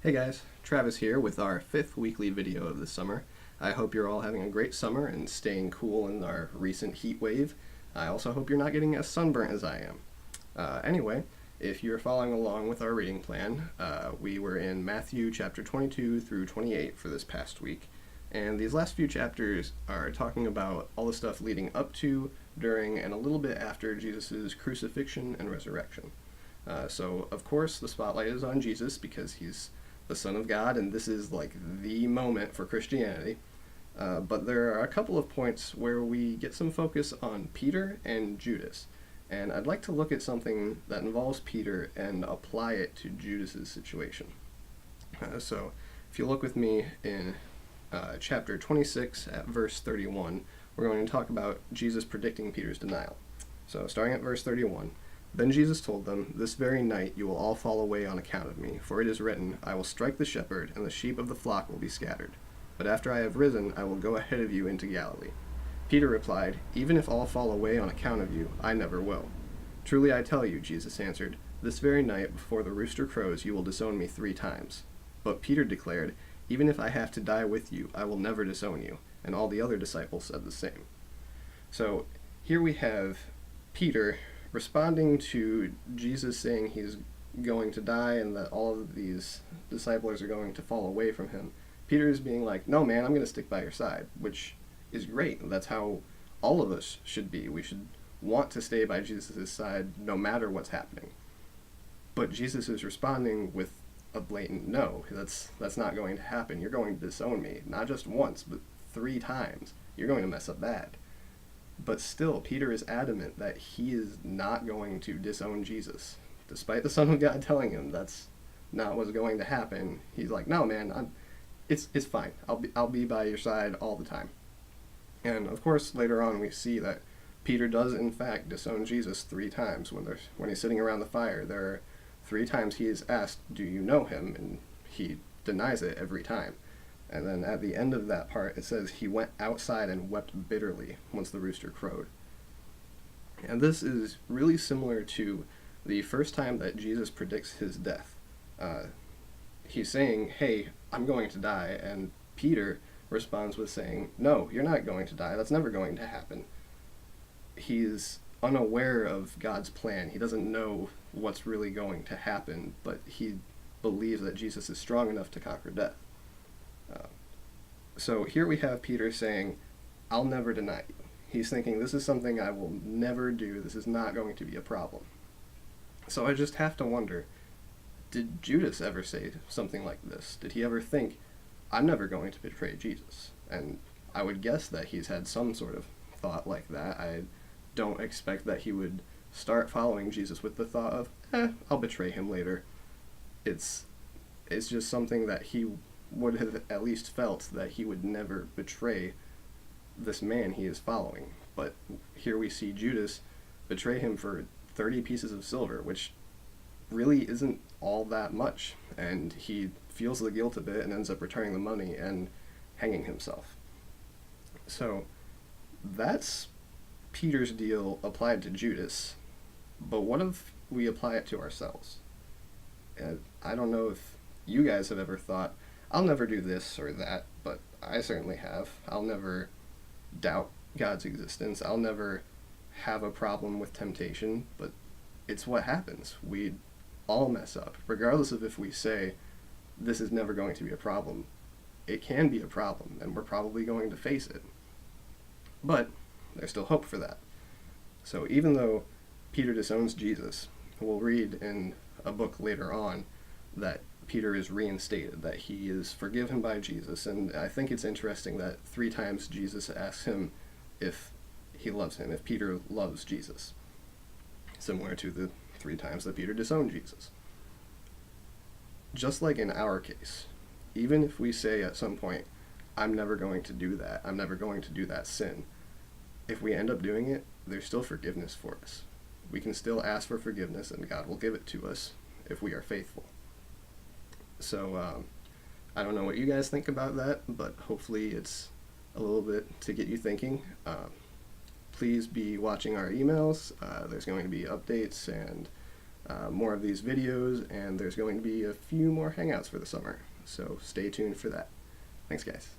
Hey guys, Travis here with our 5th weekly video of the summer. I hope you're all having a great summer and staying cool in our recent heat wave. I also hope you're not getting as sunburnt as I am. Anyway, if you're following along with our reading plan, we were in Matthew chapter 22 through 28 for this past week. And these last few chapters are talking about all the stuff leading up to, during, and a little bit after Jesus' crucifixion and resurrection. So, of course, the spotlight is on Jesus because he's the Son of God, and this is like the moment for Christianity. But there are a couple of points where we get some focus on Peter and Judas. And I'd like to look at something that involves Peter and apply it to Judas's situation. So if you look with me in chapter 26 at verse 31, we're going to talk about Jesus predicting Peter's denial. So starting at verse 31, "Then Jesus told them, 'This very night you will all fall away on account of me, for it is written, I will strike the shepherd, and the sheep of the flock will be scattered. But after I have risen, I will go ahead of you into Galilee.' Peter replied, 'Even if all fall away on account of you, I never will.' 'Truly I tell you,' Jesus answered, 'this very night before the rooster crows you will disown me 3 times.' But Peter declared, 'Even if I have to die with you, I will never disown you.' And all the other disciples said the same." So here we have Peter responding to Jesus saying he's going to die and that all of these disciples are going to fall away from him. Peter is being like, "No, man, I'm going to stick by your side," which is great. That's how all of us should be. We should want to stay by Jesus' side no matter what's happening. But Jesus is responding with a blatant no. That's not going to happen. You're going to disown me, not just once, but 3 times. You're going to mess up bad. But still, Peter is adamant that he is not going to disown Jesus. Despite the Son of God telling him that's not what's going to happen, he's like, "No, man, it's fine. I'll be by your side all the time." And of course, later on, we see that Peter does in fact disown Jesus 3 times when he's sitting around the fire. There are 3 times he is asked, "Do you know him?" and he denies it every time. And then at the end of that part, it says he went outside and wept bitterly once the rooster crowed. And this is really similar to the first time that Jesus predicts his death. He's saying, "Hey, I'm going to die," and Peter responds with saying, "No, you're not going to die. That's never going to happen." He's unaware of God's plan. He doesn't know what's really going to happen, but he believes that Jesus is strong enough to conquer death. So here we have Peter saying, "I'll never deny you." He's thinking, this is something I will never do. This is not going to be a problem. So I just have to wonder, did Judas ever say something like this? Did he ever think, "I'm never going to betray Jesus"? And I would guess that he's had some sort of thought like that. I don't expect that he would start following Jesus with the thought of, I'll betray him later. It's just something that he would have at least felt that he would never betray this man he is following. But here we see Judas betray him for 30 pieces of silver, which really isn't all that much. And he feels the guilt of it and ends up returning the money and hanging himself. So that's Peter's deal applied to Judas. But what if we apply it to ourselves? I don't know if you guys have ever thought, "I'll never do this or that," but I certainly have. I'll never doubt God's existence. I'll never have a problem with temptation, but it's what happens. We all mess up. Regardless of if we say, this is never going to be a problem, it can be a problem, and we're probably going to face it. But there's still hope for that. So even though Peter disowns Jesus, we'll read in a book later on that Peter is reinstated, that he is forgiven by Jesus. And I think it's interesting that 3 times Jesus asks him if he loves him, if Peter loves Jesus, similar to the 3 times that Peter disowned Jesus. Just like in our case, even if we say at some point, "I'm never going to do that, I'm never going to do that sin," if we end up doing it, there's still forgiveness for us. We can still ask for forgiveness, and God will give it to us if we are faithful. So I don't know what you guys think about that, but hopefully it's a little bit to get you thinking. Please be watching our emails. There's going to be updates and more of these videos, and there's going to be a few more hangouts for the summer, so stay tuned for that. Thanks, guys.